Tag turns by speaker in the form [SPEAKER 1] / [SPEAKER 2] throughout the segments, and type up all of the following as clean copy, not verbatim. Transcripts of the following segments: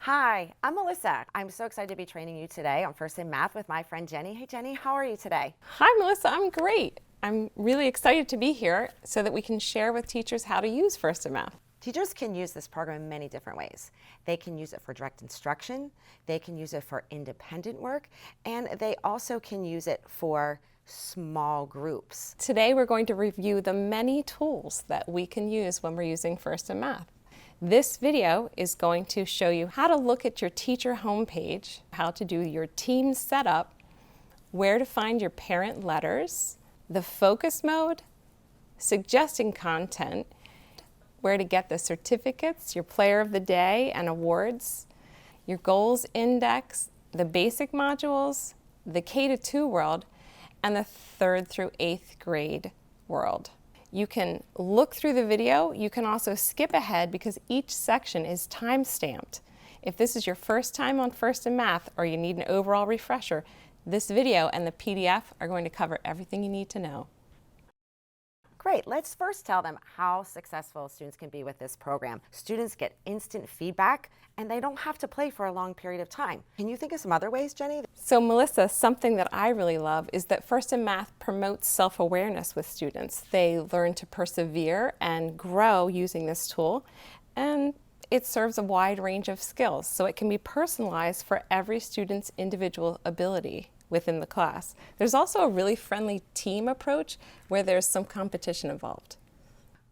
[SPEAKER 1] Hi, I'm Melissa. I'm so excited to be training you today on First in Math with my friend Jenny. Hey Jenny, how are you today?
[SPEAKER 2] Hi, Melissa. I'm great. I'm really excited to be here so that we can share with teachers how to use First in Math.
[SPEAKER 1] Teachers can use this program in many different ways. They can use it for direct instruction, they can use it for independent work, and they also can use it for small groups.
[SPEAKER 2] Today we're going to review the many tools that we can use when we're using First in Math. This video is going to show you how to look at your teacher homepage, how to do your team setup, where to find your parent letters, the focus mode, suggesting content, where to get the certificates, your player of the day and awards, your goals index, the basic modules, the K-2 world, and the 3rd through 8th grade world. You can look through the video. You can also skip ahead because each section is time-stamped. If this is your first time on First in Math or you need an overall refresher, this video and the PDF are going to cover everything you need to know.
[SPEAKER 1] Great, let's first tell them how successful students can be with this program. Students get instant feedback and they don't have to play for a long period of time. Can you think of some other ways, Jenny?
[SPEAKER 2] So Melissa, something that I really love is that First in Math promotes self-awareness with students. They learn to persevere and grow using this tool, and it serves a wide range of skills, so it can be personalized for every student's individual ability within the class. There's also a really friendly team approach where there's some competition involved.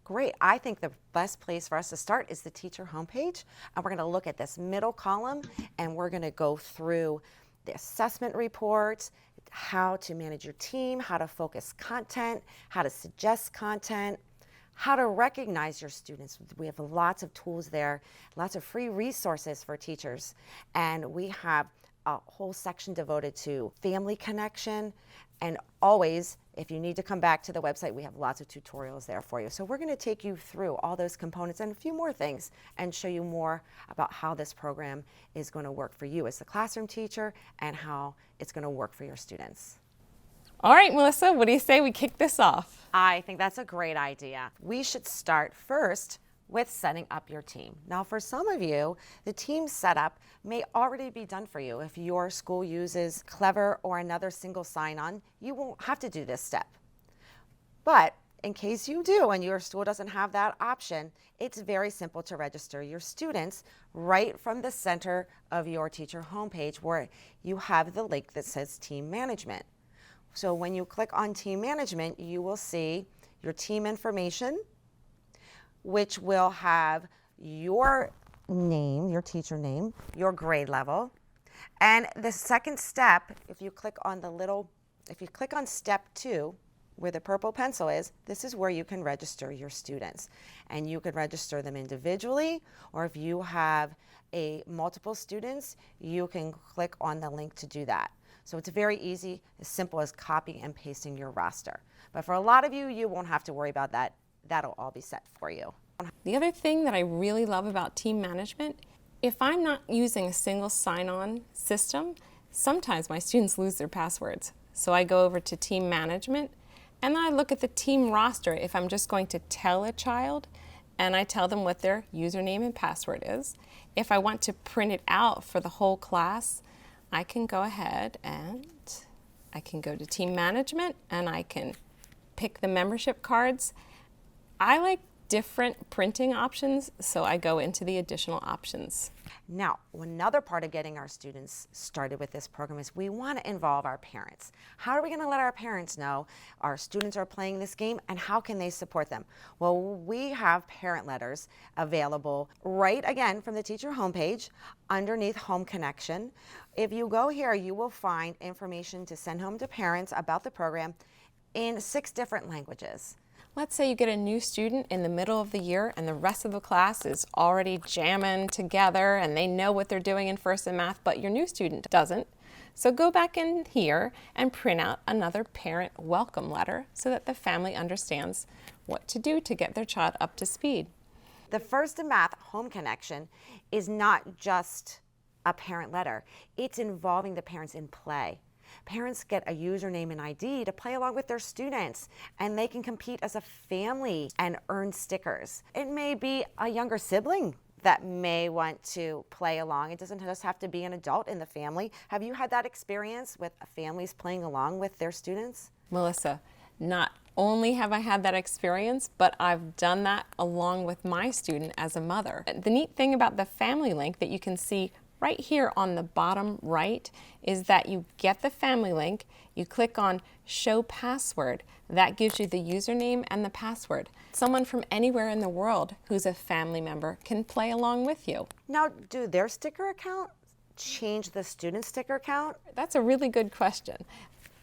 [SPEAKER 1] Great. I think the best place for us to start is the teacher homepage. And we're going to look at this middle column and we're going to go through the assessment reports, how to manage your team, how to focus content, how to suggest content, how to recognize your students. We have lots of tools there, lots of free resources for teachers. And we have a whole section devoted to family connection, and always, if you need to come back to the website, we have lots of tutorials there for you. So we're going to take you through all those components and a few more things and show you more about how this program is going to work for you as the classroom teacher and how it's going to work for your students.
[SPEAKER 2] All right, Melissa, what do you say we kick this off?
[SPEAKER 1] I think that's a great idea. We should start first with setting up your team. Now, for some of you, the team setup may already be done for you. If your school uses Clever or another single sign-on, you won't have to do this step. But in case you do and your school doesn't have that option, it's very simple to register your students right from the center of your teacher homepage where you have the link that says Team Management. So when you click on Team Management, you will see your team information, which will have your name, your teacher name, your grade level. And the second step, if you click on step 2, where the purple pencil is, this is where you can register your students. And you can register them individually, or if you have multiple students, you can click on the link to do that. So it's very easy, as simple as copying and pasting your roster. But for a lot of you, you won't have to worry about that. That'll all be set for you.
[SPEAKER 2] The other thing that I really love about team management, if I'm not using a single sign-on system, sometimes my students lose their passwords. So I go over to team management and then I look at the team roster if I'm just going to tell a child, and I tell them what their username and password is. If I want to print it out for the whole class, I can go ahead and I can go to team management and I can pick the membership cards. I like different printing options, so I go into the additional options.
[SPEAKER 1] Now, another part of getting our students started with this program is we want to involve our parents. How are we going to let our parents know our students are playing this game, and how can they support them? Well, we have parent letters available right again from the teacher homepage underneath Home Connection. If you go here, you will find information to send home to parents about the program in 6 different languages.
[SPEAKER 2] Let's say you get a new student in the middle of the year and the rest of the class is already jamming together and they know what they're doing in First in Math, but your new student doesn't. So go back in here and print out another parent welcome letter so that the family understands what to do to get their child up to speed.
[SPEAKER 1] The First in Math Home Connection is not just a parent letter. It's involving the parents in play. Parents get a username and ID to play along with their students, and they can compete as a family and earn stickers. It may be a younger sibling that may want to play along. It doesn't just have to be an adult in the family. Have you had that experience with families playing along with their students?
[SPEAKER 2] Melissa, not only have I had that experience, but I've done that along with my student as a mother. The neat thing about the family link that you can see right here on the bottom right is that you get the family link, you click on Show Password. That gives you the username and the password. Someone from anywhere in the world who's a family member can play along with you.
[SPEAKER 1] Now, do their sticker account change the student sticker account?
[SPEAKER 2] That's a really good question.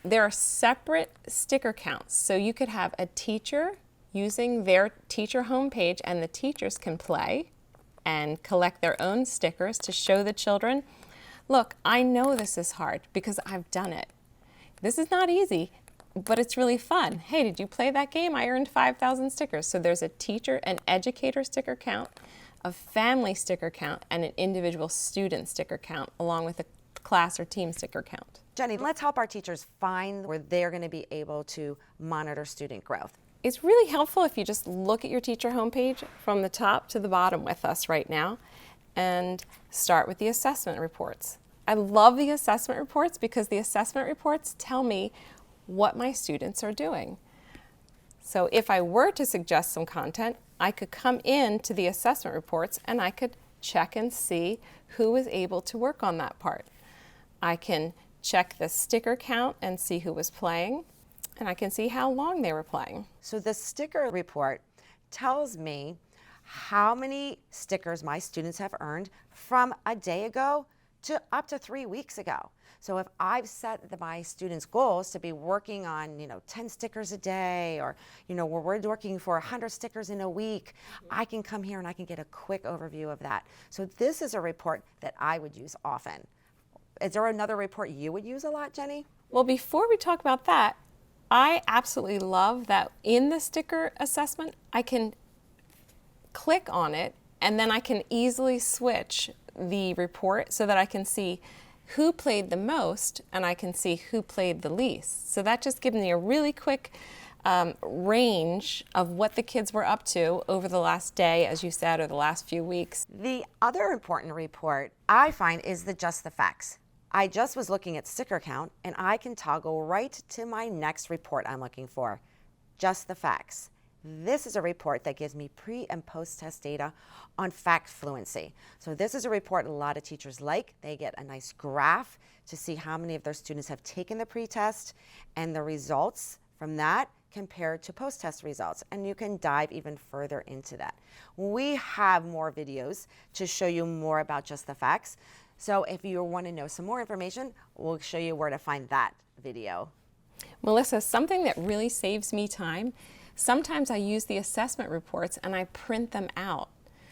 [SPEAKER 2] There are separate sticker counts, so you could have a teacher using their teacher homepage and the teachers can play and collect their own stickers to show the children, look, I know this is hard because I've done it. This is not easy, but it's really fun. Hey, did you play that game? I earned 5,000 stickers. So there's a teacher and educator sticker count, a family sticker count, and an individual student sticker count, along with a class or team sticker count.
[SPEAKER 1] Jenny, let's help our teachers find where they're going to be able to monitor student growth.
[SPEAKER 2] It's really helpful if you just look at your teacher homepage from the top to the bottom with us right now and start with the assessment reports. I love the assessment reports because the assessment reports tell me what my students are doing. So if I were to suggest some content, I could come in to the assessment reports and I could check and see who was able to work on that part. I can check the sticker count and see who was playing, and I can see how long they were playing.
[SPEAKER 1] So the sticker report tells me how many stickers my students have earned from a day ago to up to 3 weeks ago. So if I've set my students' goals to be working on, 10 stickers a day, or, where we're working for 100 stickers in a week, I can come here and I can get a quick overview of that. So this is a report that I would use often. Is there another report you would use a lot, Jenny?
[SPEAKER 2] Well, before we talk about that, I absolutely love that in the sticker assessment, I can click on it and then I can easily switch the report so that I can see who played the most and I can see who played the least. So that just gives me a really quick range of what the kids were up to over the last day, as you said, or the last few weeks.
[SPEAKER 1] The other important report I find is the Just the Facts. I just was looking at sticker count and I can toggle right to my next report I'm looking for, Just the Facts. This is a report that gives me pre and post test data on fact fluency. So this is a report a lot of teachers like. They get a nice graph to see how many of their students have taken the pre-test and the results from that compared to post-test results. And you can dive even further into that. We have more videos to show you more about Just the Facts. So if you want to know some more information, we'll show you where to find that video.
[SPEAKER 2] Melissa, something that really saves me time, sometimes I use the assessment reports and I print them out.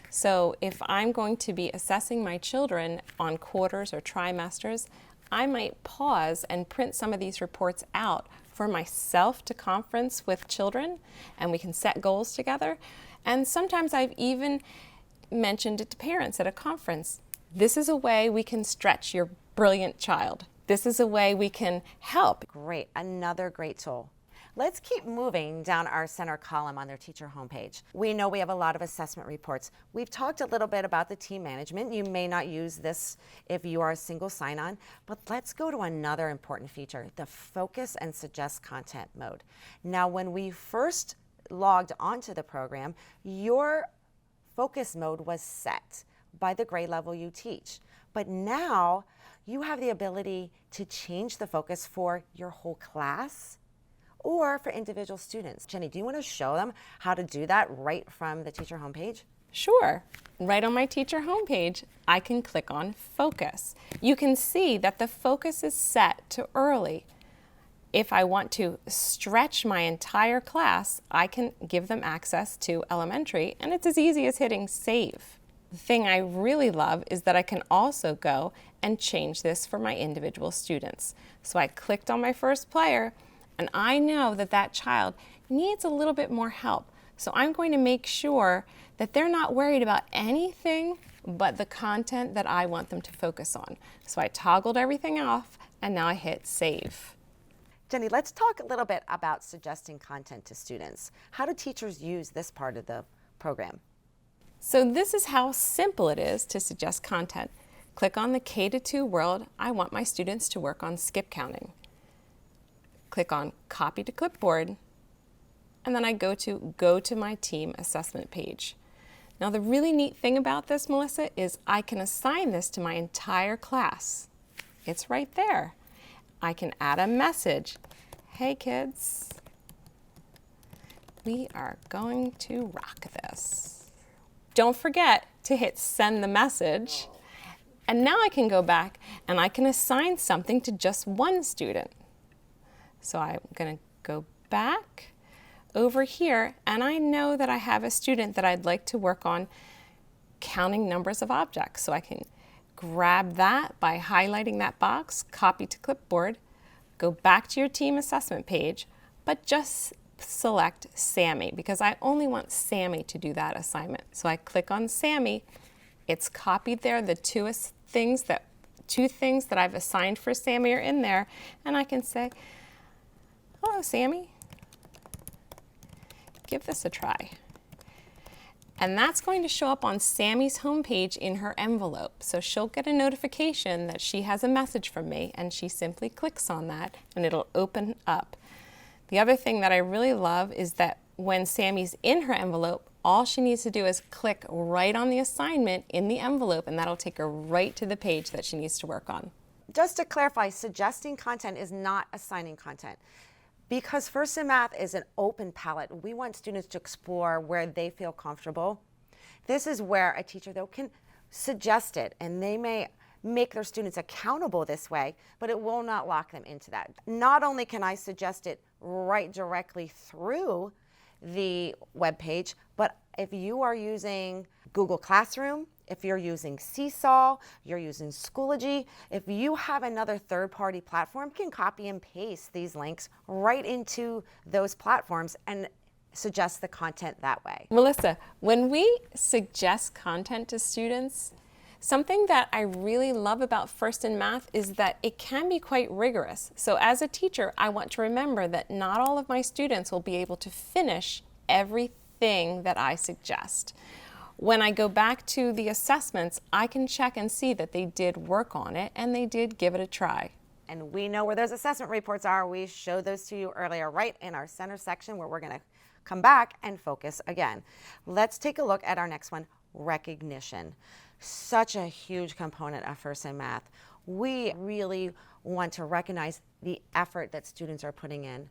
[SPEAKER 2] So if I'm going to be assessing my children on quarters or trimesters, I might pause and print some of these reports out for myself to conference with children, and we can set goals together. And sometimes I've even mentioned it to parents at a conference. This is a way we can stretch your brilliant child. This is a way we can help.
[SPEAKER 1] Great, another great tool. Let's keep moving down our center column on their teacher homepage. We know we have a lot of assessment reports. We've talked a little bit about the team management. You may not use this if you are a single sign-on, but let's go to another important feature, the focus and suggest content mode. Now, when we first logged onto the program, your focus mode was set by the grade level you teach. But now you have the ability to change the focus for your whole class or for individual students. Jenny, do you want to show them how to do that right from the teacher homepage?
[SPEAKER 2] Sure. Right on my teacher homepage, I can click on Focus. You can see that the focus is set to early. If I want to stretch my entire class, I can give them access to elementary, and it's as easy as hitting Save. The thing I really love is that I can also go and change this for my individual students. So I clicked on my first player, and I know that that child needs a little bit more help. So I'm going to make sure that they're not worried about anything but the content that I want them to focus on. So I toggled everything off, and now I hit Save.
[SPEAKER 1] Jenny, let's talk a little bit about suggesting content to students. How do teachers use this part of the program?
[SPEAKER 2] So this is how simple it is to suggest content. Click on the K-2 world. I want my students to work on skip counting. Click on Copy to Clipboard, and then I go to my team assessment page. Now the really neat thing about this, Melissa, is I can assign this to my entire class. It's right there. I can add a message. Hey kids, we are going to rock this. Don't forget to hit send the message. And now I can go back and I can assign something to just one student. So I'm going to go back over here, and I know that I have a student that I'd like to work on counting numbers of objects. So I can grab that by highlighting that box, copy to clipboard, go back to your team assessment page, but just select Sammy because I only want Sammy to do that assignment. So I click on Sammy, it's copied there, the two things that I've assigned for Sammy are in there, and I can say, hello Sammy, give this a try. And that's going to show up on Sammy's homepage in her envelope. So she'll get a notification that she has a message from me, and she simply clicks on that and it'll open up. The other thing that I really love is that when Sammy's in her envelope, all she needs to do is click right on the assignment in the envelope, and that'll take her right to the page that she needs to work on.
[SPEAKER 1] Just to clarify, suggesting content is not assigning content. Because First in Math is an open palette, we want students to explore where they feel comfortable. This is where a teacher, though, can suggest it, and they may make their students accountable this way, but it will not lock them into that. Not only can I suggest it right directly through the web page, but if you are using Google Classroom, if you're using Seesaw, you're using Schoology, if you have another third-party platform, you can copy and paste these links right into those platforms and suggest the content that way.
[SPEAKER 2] Melissa, when we suggest content to students, something that I really love about First in Math is that it can be quite rigorous. So as a teacher, I want to remember that not all of my students will be able to finish everything that I suggest. When I go back to the assessments, I can check and see that they did work on it and they did give it a try.
[SPEAKER 1] And we know where those assessment reports are. We showed those to you earlier, right in our center section, where we're going to come back and focus again. Let's take a look at our next one, recognition. Such a huge component of First in Math. We really want to recognize the effort that students are putting in.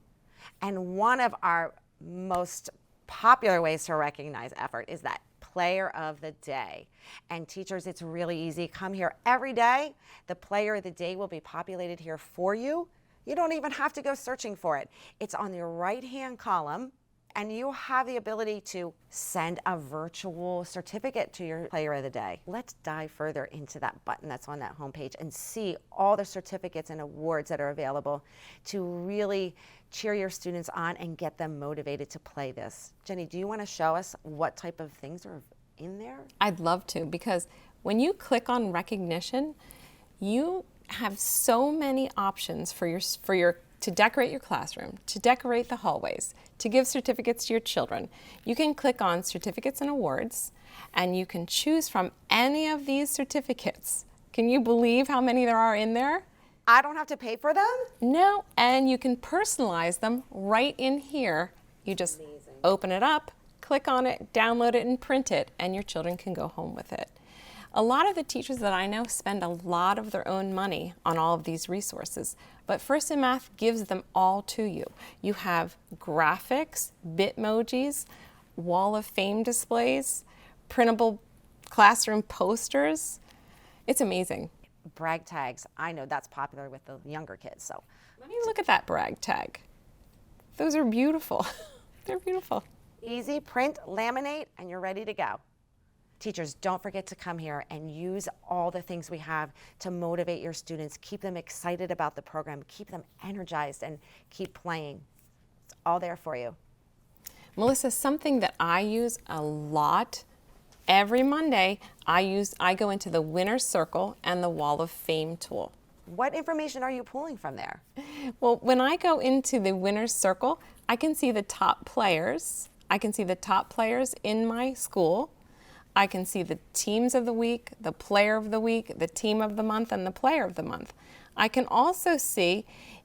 [SPEAKER 1] And one of our most popular ways to recognize effort is that player of the day. And teachers, it's really easy. Come here every day. The player of the day will be populated here for you. You don't even have to go searching for it. It's on the right-hand column, and you have the ability to send a virtual certificate to your player of the day. Let's dive further into that button that's on that homepage and see all the certificates and awards that are available to really cheer your students on and get them motivated to play this. Jenny, do you want to show us what type of things are in there?
[SPEAKER 2] I'd love to, because when you click on recognition, you have so many options for your to decorate your classroom, to decorate the hallways, to give certificates to your children. You can click on certificates and awards, and you can choose from any of these certificates. Can you believe how many there are in there?
[SPEAKER 1] I don't have to pay for them?
[SPEAKER 2] No, and you can personalize them right in here. You just open it up, click on it, download it, and print it, and your children can go home with it. A lot of the teachers that I know spend a lot of their own money on all of these resources, but First in Math gives them all to you. You have graphics, Bitmojis, Wall of Fame displays, printable classroom posters. It's amazing.
[SPEAKER 1] Brag tags, I know that's popular with the younger kids. So
[SPEAKER 2] let me look at that brag tag. Those are beautiful. They're beautiful.
[SPEAKER 1] Easy, print, laminate, and you're ready to go. Teachers, don't forget to come here and use all the things we have to motivate your students, keep them excited about the program, keep them energized, and keep playing. It's all there for you.
[SPEAKER 2] Melissa, something that I use a lot every Monday, I go into the Winner's Circle and the Wall of Fame tool.
[SPEAKER 1] What information are you pulling from there?
[SPEAKER 2] Well, when I go into the Winner's Circle, I can see the top players. I can see the top players in my school. I can see the teams of the week, the player of the week, the team of the month, and the player of the month. I can also see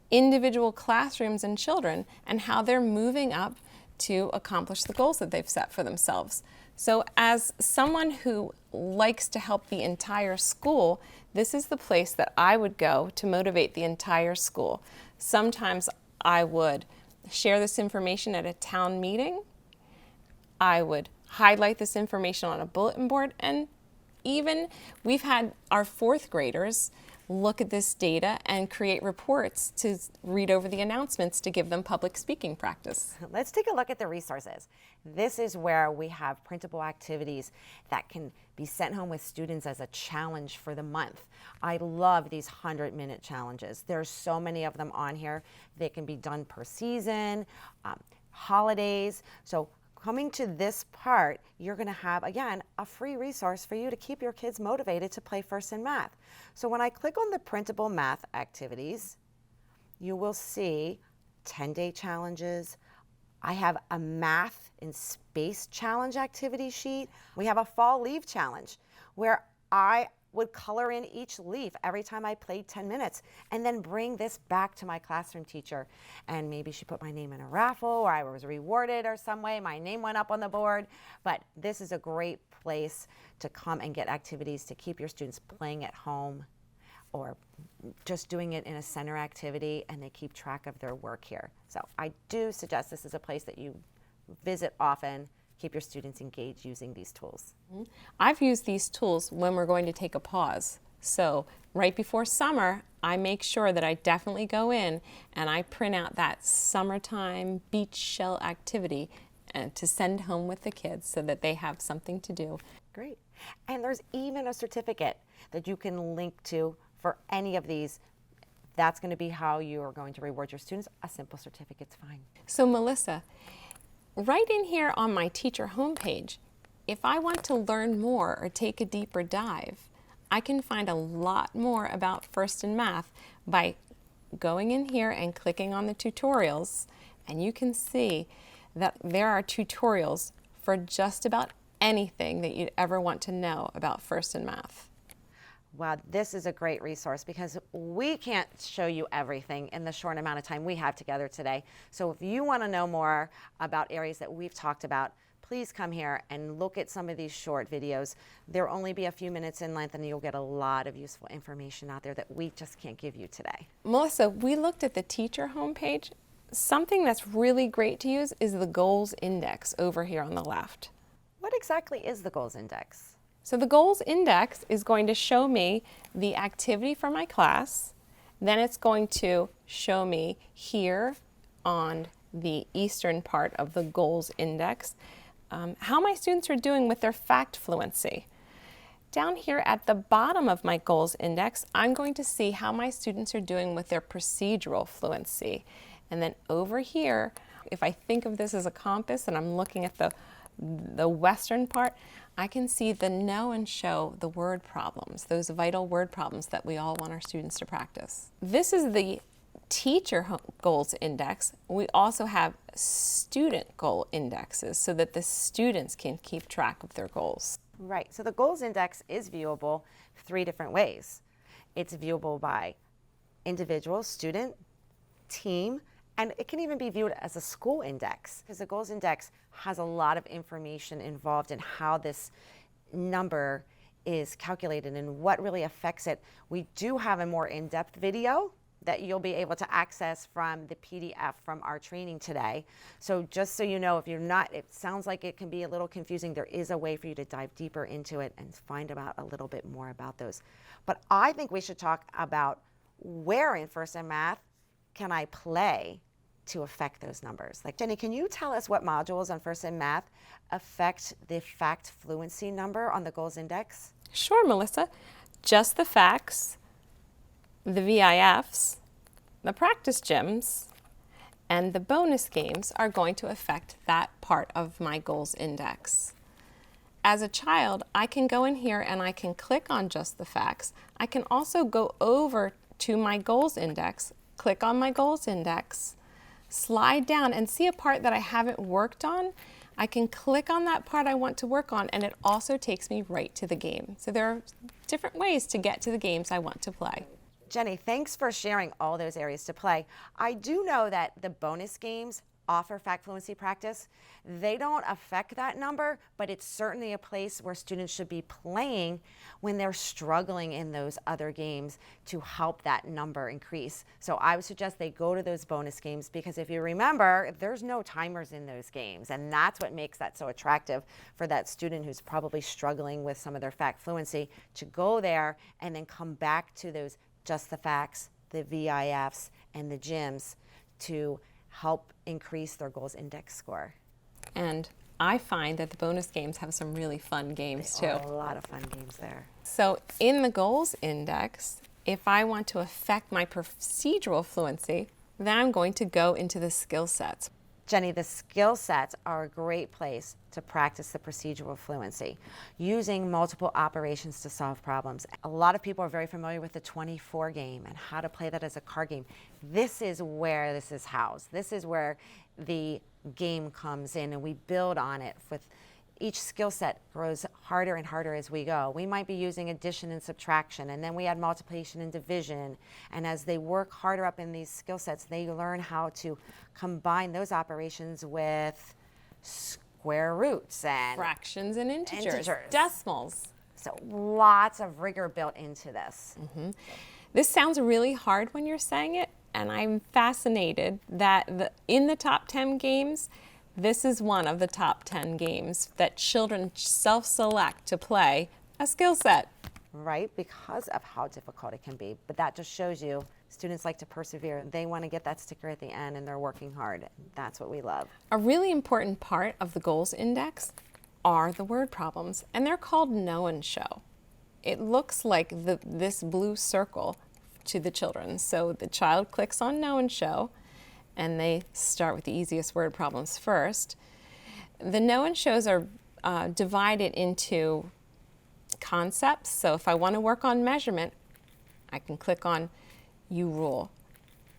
[SPEAKER 2] individual classrooms and children and how they're moving up to accomplish the goals that they've set for themselves. So as someone who likes to help the entire school, this is the place that I would go to motivate the entire school. Sometimes I would share this information at a town meeting. I would highlight this information on a bulletin board, and even we've had our fourth graders look at this data and create reports to read over the announcements to give them public speaking practice.
[SPEAKER 1] Let's take a look at the resources. This is where we have printable activities that can be sent home with students as a challenge for the month. I love these 100-minute challenges. There's so many of them on here. They can be done per season, holidays. So coming to this part, you're going to have, again, a free resource for you to keep your kids motivated to play first in math. So when I click on the printable math activities, you will see 10-day challenges. I have a math and space challenge activity sheet. We have a fall leaf challenge where I would color in each leaf every time I played 10 minutes and then bring this back to my classroom teacher. And maybe she put my name in a raffle, or I was rewarded or some way. My name went up on the board. But this is a great place to come and get activities to keep your students playing at home or just doing it in a center activity, and they keep track of their work here. So I do suggest this is a place that you visit often. Keep your students engaged using these tools.
[SPEAKER 2] I've used these tools when we're going to take a pause. So right before summer, I make sure that I definitely go in and I print out that summertime beach shell activity and to send home with the kids so that they have something to do.
[SPEAKER 1] Great. And there's even a certificate that you can link to for any of these. That's going to be how you are going to reward your students. A simple certificate's fine.
[SPEAKER 2] So Melissa, right in here on my teacher homepage, if I want to learn more or take a deeper dive, I can find a lot more about First in Math by going in here and clicking on the tutorials, and you can see that there are tutorials for just about anything that you'd ever want to know about First in Math.
[SPEAKER 1] Wow, this is a great resource because we can't show you everything in the short amount of time we have together today. So if you want to know more about areas that we've talked about, please come here and look at some of these short videos. They'll only be a few minutes in length, and you'll get a lot of useful information out there that we just can't give you today.
[SPEAKER 2] Melissa, we looked at the teacher homepage. Something that's really great to use is the Goals Index over here on the left.
[SPEAKER 1] What exactly is the Goals Index?
[SPEAKER 2] So the Goals Index is going to show me the activity for my class. Then it's going to show me here on the eastern part of the Goals Index how my students are doing with their fact fluency. Down here at the bottom of my Goals Index, I'm going to see how my students are doing with their procedural fluency. And then over here, if I think of this as a compass and I'm looking at the western part, I can see the know and show the word problems, those vital word problems that we all want our students to practice. This is the teacher goals index. We also have student goal indexes so that the students can keep track of their goals.
[SPEAKER 1] Right, so the Goals Index is viewable 3 different ways. It's viewable by individual, student, team, and it can even be viewed as a school index, because the Goals Index has a lot of information involved in how this number is calculated and what really affects it. We do have a more in-depth video that you'll be able to access from the PDF from our training today. So just so you know, if you're not, it sounds like it can be a little confusing, there is a way for you to dive deeper into it and find out a little bit more about those. But I think we should talk about where in First in Math can I play to affect those numbers. Like, Jenny, can you tell us what modules on First in Math affect the fact fluency number on the Goals Index?
[SPEAKER 2] Sure, Melissa. Just the facts, the VIFs, the practice gyms, and the bonus games are going to affect that part of my Goals Index. As a child, I can go in here and I can click on just the facts. I can also go over to my Goals Index, click on my Goals Index, slide down and see a part that I haven't worked on. I can click on that part I want to work on, and it also takes me right to the game. So there are different ways to get to the games I want to play.
[SPEAKER 1] Jenny, thanks for sharing all those areas to play. I do know that the bonus games offer fact fluency practice. They don't affect that number, but it's certainly a place where students should be playing when they're struggling in those other games to help that number increase. So I would suggest they go to those bonus games, because if you remember, there's no timers in those games, and that's what makes that so attractive for that student who's probably struggling with some of their fact fluency, to go there and then come back to those just the facts, the VIFs, and the gyms to help increase their goals index score.
[SPEAKER 2] And I find that the bonus games have some really fun games too.
[SPEAKER 1] A lot of fun games there.
[SPEAKER 2] So in the goals index, if I want to affect my procedural fluency, then I'm going to go into the skill sets.
[SPEAKER 1] Jenny, the skill sets are a great place to practice the procedural fluency, using multiple operations to solve problems. A lot of people are very familiar with the 24 game and how to play that as a card game. This is where this is housed. This is where the game comes in, and we build on it. With each skill set grows harder and harder as we go. We might be using addition and subtraction, and then we add multiplication and division. And as they work harder up in these skill sets, they learn how to combine those operations with square roots and
[SPEAKER 2] fractions and integers. Decimals.
[SPEAKER 1] So lots of rigor built into this.
[SPEAKER 2] This sounds really hard when you're saying it, and I'm fascinated that in the top 10 games, this is one of the top 10 games that children self-select to play a skill set.
[SPEAKER 1] Right, because of how difficult it can be. But that just shows you students like to persevere. They want to get that sticker at the end, and they're working hard. That's what we love.
[SPEAKER 2] A really important part of the goals index are the word problems, and they're called know and show. It looks like this blue circle to the children. So the child clicks on know and show, and they start with the easiest word problems first. The know and shows are divided into concepts. So if I want to work on measurement, I can click on you rule.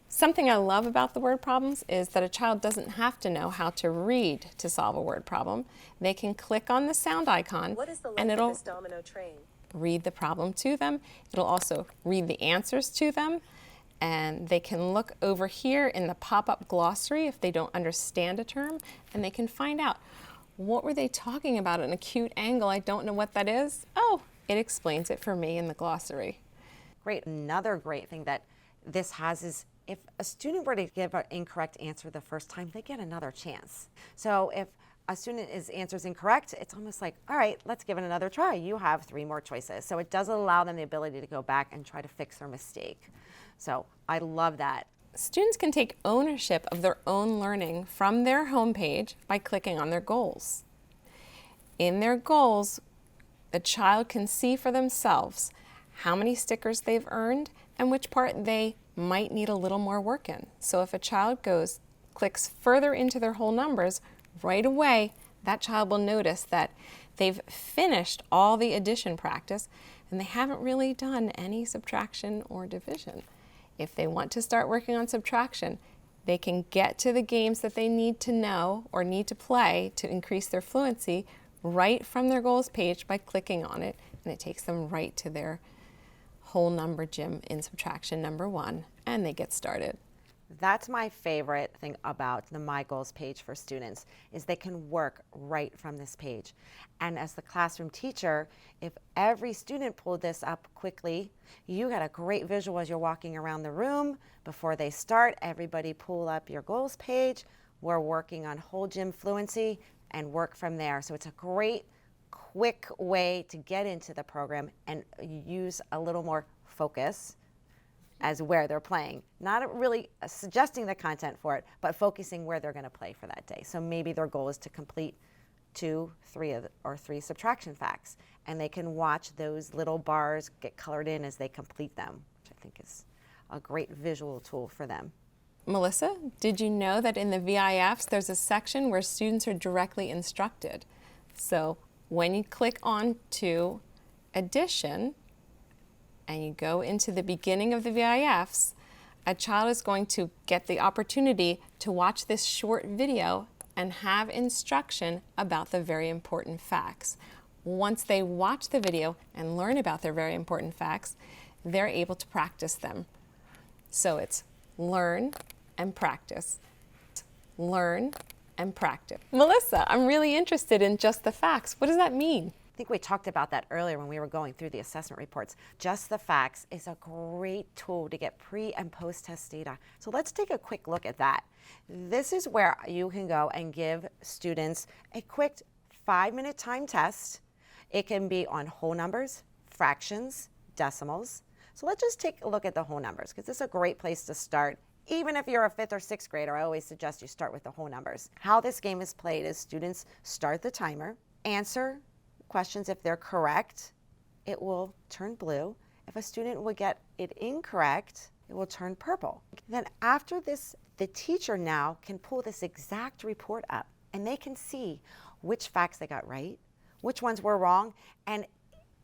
[SPEAKER 2] Something I love about the word problems is that a child doesn't have to know how to read to solve a word problem. They can click on the sound icon, and it'll
[SPEAKER 3] domino train?
[SPEAKER 2] Read the problem to them. It'll also read the answers to them. And they can look over here in the pop-up glossary if they don't understand a term, and they can find out, what were they talking about at an acute angle? I don't know what that is. Oh, it explains it for me in the glossary.
[SPEAKER 1] Great. Another great thing that this has is, if a student were to give an incorrect answer the first time, they get another chance. So if a student answers incorrect, it's almost like, all right, let's give it another try. You have 3 more choices. So it does allow them the ability to go back and try to fix their mistake. So I love that.
[SPEAKER 2] Students can take ownership of their own learning from their homepage by clicking on their goals. In their goals, the child can see for themselves how many stickers they've earned and which part they might need a little more work in. So if a child clicks further into their whole numbers, right away, that child will notice that they've finished all the addition practice and they haven't really done any subtraction or division. If they want to start working on subtraction, they can get to the games that they need to know or need to play to increase their fluency right from their goals page by clicking on it, and it takes them right to their whole number gym in subtraction number 1, and they get started.
[SPEAKER 1] That's my favorite thing about the My Goals page for students, is they can work right from this page. And as the classroom teacher, if every student pulled this up quickly, you got a great visual as you're walking around the room. Before they start, everybody pull up your goals page. We're working on whole gym fluency and work from there. So it's a great, quick way to get into the program and use a little more focus as where they're playing. Not really suggesting the content for it, but focusing where they're going to play for that day. So maybe their goal is to complete 2, 3 subtraction facts, and they can watch those little bars get colored in as they complete them, which I think is a great visual tool for them.
[SPEAKER 2] Melissa, did you know that in the VIFs there's a section where students are directly instructed? So when you click on to addition, and you go into the beginning of the VIFs, a child is going to get the opportunity to watch this short video and have instruction about the very important facts. Once they watch the video and learn about their very important facts, they're able to practice them. So it's learn and practice. Learn and practice. Melissa, I'm really interested in just the facts. What does that mean?
[SPEAKER 1] I think we talked about that earlier when we were going through the assessment reports. Just the facts is a great tool to get pre and post test data. So let's take a quick look at that. This is where you can go and give students a quick 5-minute time test. It can be on whole numbers, fractions, decimals. So let's just take a look at the whole numbers, because this is a great place to start. Even if you're a 5th or 6th grader, I always suggest you start with the whole numbers. How this game is played is students start the timer, answer questions. If they're correct, it will turn blue. If a student would get it incorrect, it will turn purple. Then after this, the teacher now can pull this exact report up, and they can see which facts they got right, which ones were wrong, and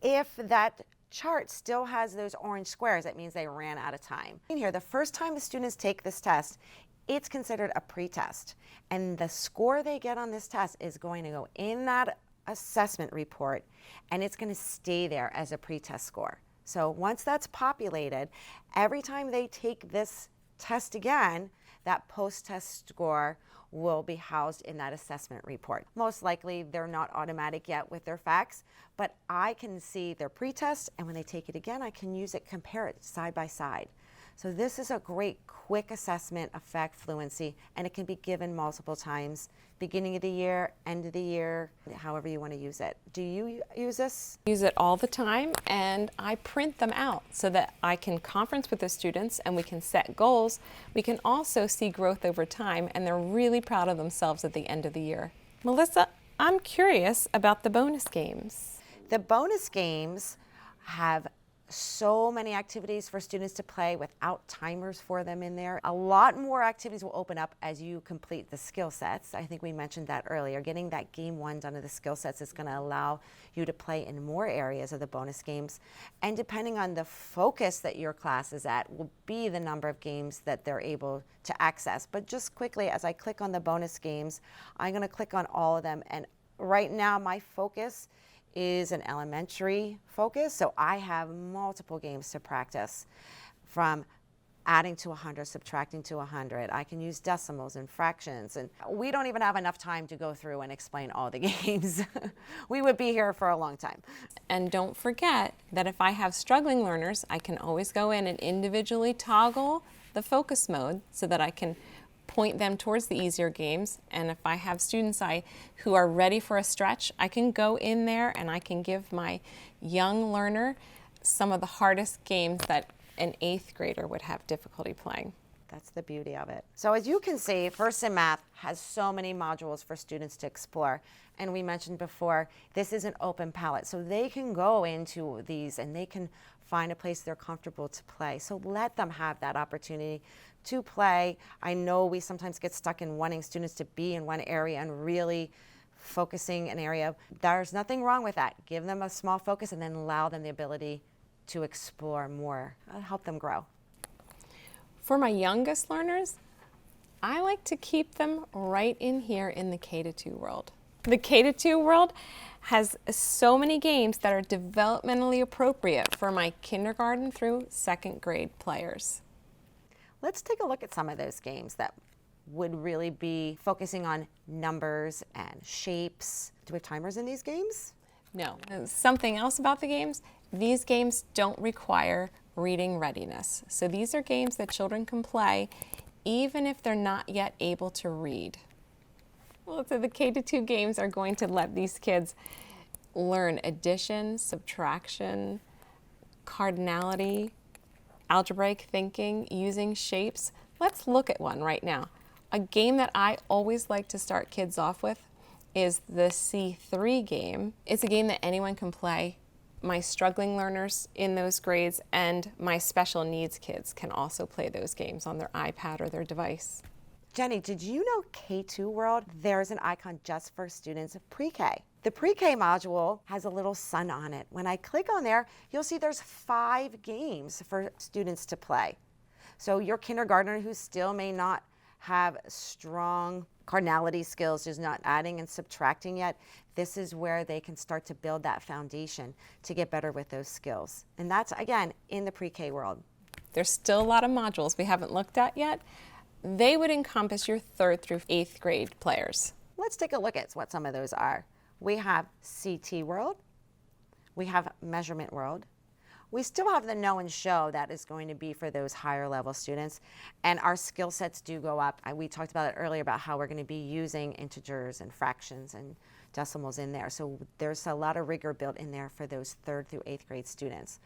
[SPEAKER 1] if that chart still has those orange squares, that means they ran out of time. In here, the first time the students take this test, it's considered a pre-test, and the score they get on this test is going to go in that assessment report, and it's going to stay there as a pre-test score. So once that's populated, every time they take this test again, that post-test score will be housed in that assessment report. Most likely they're not automatic yet with their facts, but I can see their pre-test, and when they take it again, I can use it, compare it side by side. So this is a great quick assessment of fact fluency, and it can be given multiple times, beginning of the year, end of the year, however you want to use it. Do you use this?
[SPEAKER 2] I use it all the time, and I print them out so that I can conference with the students and we can set goals. We can also see growth over time, and they're really proud of themselves at the end of the year. Melissa, I'm curious about the bonus games.
[SPEAKER 1] The bonus games have so many activities for students to play without timers for them in there. A lot more activities will open up as you complete the skill sets. I think we mentioned that earlier. Getting that game 1 done of the skill sets is going to allow you to play in more areas of the bonus games. And depending on the focus that your class is at will be the number of games that they're able to access. But just quickly, as I click on the bonus games, I'm going to click on all of them. And right now my focus is an elementary focus, so I have multiple games to practice, from adding to 100, subtracting to 100. I can use decimals and fractions, and we don't even have enough time to go through and explain all the games. We would be here for a long time.
[SPEAKER 2] And don't forget that if I have struggling learners, I can always go in and individually toggle the focus mode so that I can point them towards the easier games. And if I have students who are ready for a stretch, I can go in there and I can give my young learner some of the hardest games that an 8th grader would have difficulty playing.
[SPEAKER 1] That's the beauty of it. So as you can see, First in Math has so many modules for students to explore. And we mentioned before, this is an open palette. So they can go into these and they can find a place they're comfortable to play. So let them have that opportunity to play. I know we sometimes get stuck in wanting students to be in one area and really focusing an area. There's nothing wrong with that. Give them a small focus and then allow them the ability to explore more. Help them grow.
[SPEAKER 2] For my youngest learners, I like to keep them right in here in the K-2 world. The K-2 world has so many games that are developmentally appropriate for my kindergarten through 2nd grade players.
[SPEAKER 1] Let's take a look at some of those games that would really be focusing on numbers and shapes. Do we have timers in these games?
[SPEAKER 2] No. Something else about the games, these games don't require reading readiness. So these are games that children can play even if they're not yet able to read. Well, so the K-2 games are going to let these kids learn addition, subtraction, cardinality, algebraic thinking, using shapes. Let's look at one right now. A game that I always like to start kids off with is the C3 game. It's a game that anyone can play. My struggling learners in those grades and my special needs kids can also play those games on their iPad or their device.
[SPEAKER 1] Jenny, did you know K2 World, there's an icon just for students of pre-K. The pre-K module has a little sun on it. When I click on there, you'll see there's 5 games for students to play. So your kindergartner who still may not have strong cardinality skills, just not adding and subtracting yet, this is where they can start to build that foundation to get better with those skills. And that's, again, in the pre-K world.
[SPEAKER 2] There's still a lot of modules we haven't looked at yet. They would encompass your 3rd through 8th grade players.
[SPEAKER 1] Let's take a look at what some of those are. We have CT world. We have measurement world. We still have the know and show that is going to be for those higher level students. And our skill sets do go up. We talked about it earlier about how we're going to be using integers and fractions and decimals in there. So there's a lot of rigor built in there for those 3rd through 8th grade students.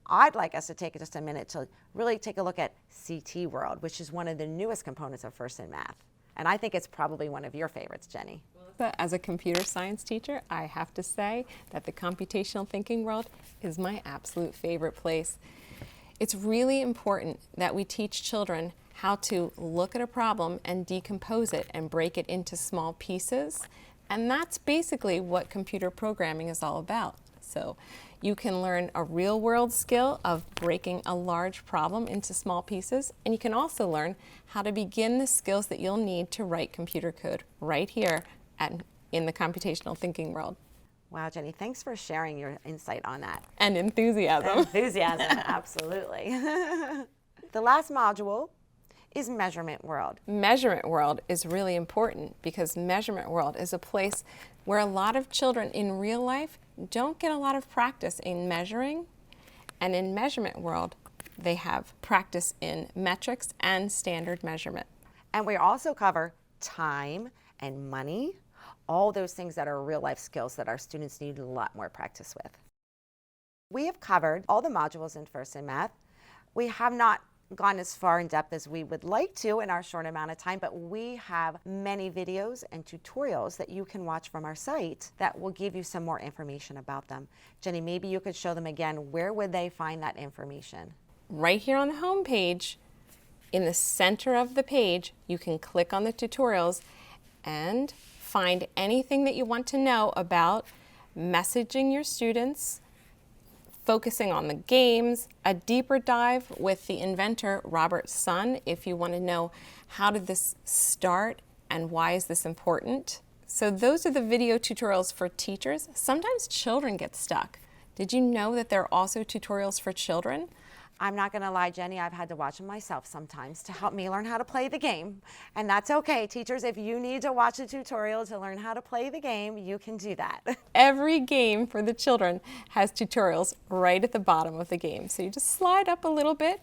[SPEAKER 1] I'd like us to take just a minute to really take a look at CT world, which is one of the newest components of First in Math. And I think it's probably one of your favorites, Jenny.
[SPEAKER 2] As a computer science teacher, I have to say that the computational thinking world is my absolute favorite place. It's really important that we teach children how to look at a problem and decompose it and break it into small pieces. And that's basically what computer programming is all about. So you can learn a real world skill of breaking a large problem into small pieces, and you can also learn how to begin the skills that you'll need to write computer code right here in the computational thinking world.
[SPEAKER 1] Wow, Jenny, thanks for sharing your insight on that.
[SPEAKER 2] And enthusiasm.
[SPEAKER 1] Enthusiasm, absolutely. The last module is Measurement World.
[SPEAKER 2] Measurement World is really important because Measurement World is a place where a lot of children in real life don't get a lot of practice in measuring. And in Measurement World, they have practice in metrics and standard measurement.
[SPEAKER 1] And we also cover time and money, all those things that are real life skills that our students need a lot more practice with. We have covered all the modules in First in Math. We have not gone as far in depth as we would like to in our short amount of time, but we have many videos and tutorials that you can watch from our site that will give you some more information about them. Jenny, maybe you could show them again. Where would they find that information?
[SPEAKER 2] Right here on the home page, in the center of the page, you can click on the tutorials and find anything that you want to know about messaging your students, focusing on the games, a deeper dive with the inventor, Robert Sun, if you want to know how did this start and why is this important. So those are the video tutorials for teachers. Sometimes children get stuck. Did you know that there are also tutorials for children?
[SPEAKER 1] I'm not going to lie, Jenny, I've had to watch them myself sometimes to help me learn how to play the game. And that's okay. Teachers, if you need to watch a tutorial to learn how to play the game, you can do that.
[SPEAKER 2] Every game for the children has tutorials right at the bottom of the game. So you just slide up a little bit.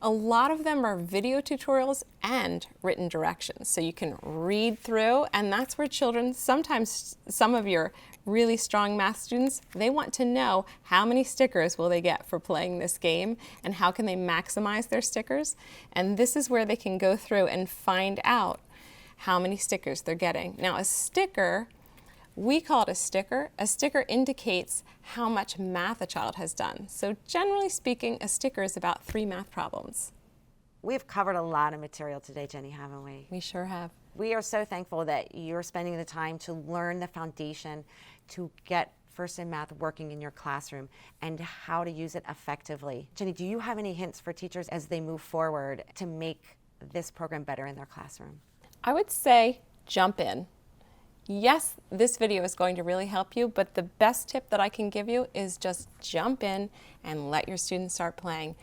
[SPEAKER 2] A lot of them are video tutorials and written directions. So you can read through, and that's where children, sometimes some of your really strong math students, they want to know how many stickers will they get for playing this game and how can they maximize their stickers. And this is where they can go through and find out how many stickers they're getting. Now a sticker, we call it a sticker. A sticker indicates how much math a child has done. So generally speaking, a sticker is about 3 math problems.
[SPEAKER 1] We've covered a lot of material today, Jenny, haven't we?
[SPEAKER 2] We sure have.
[SPEAKER 1] We are so thankful that you're spending the time to learn the foundation to get First in Math working in your classroom and how to use it effectively. Jenny, do you have any hints for teachers as they move forward to make this program better in their classroom?
[SPEAKER 2] I would say jump in. Yes, this video is going to really help you, but the best tip that I can give you is just jump in and let your students start playing.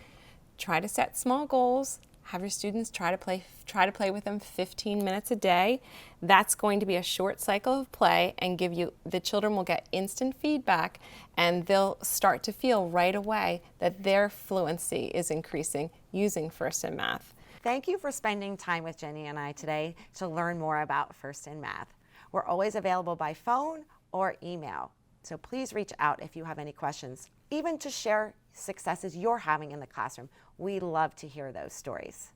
[SPEAKER 2] Try to set small goals. Have your students try to play with them 15 minutes a day. That's going to be a short cycle of play and the children will get instant feedback and they'll start to feel right away that their fluency is increasing using First in Math.
[SPEAKER 1] Thank you for spending time with Jenny and I today to learn more about First in Math. We're always available by phone or email, so please reach out if you have any questions, even to share successes you're having in the classroom. We love to hear those stories.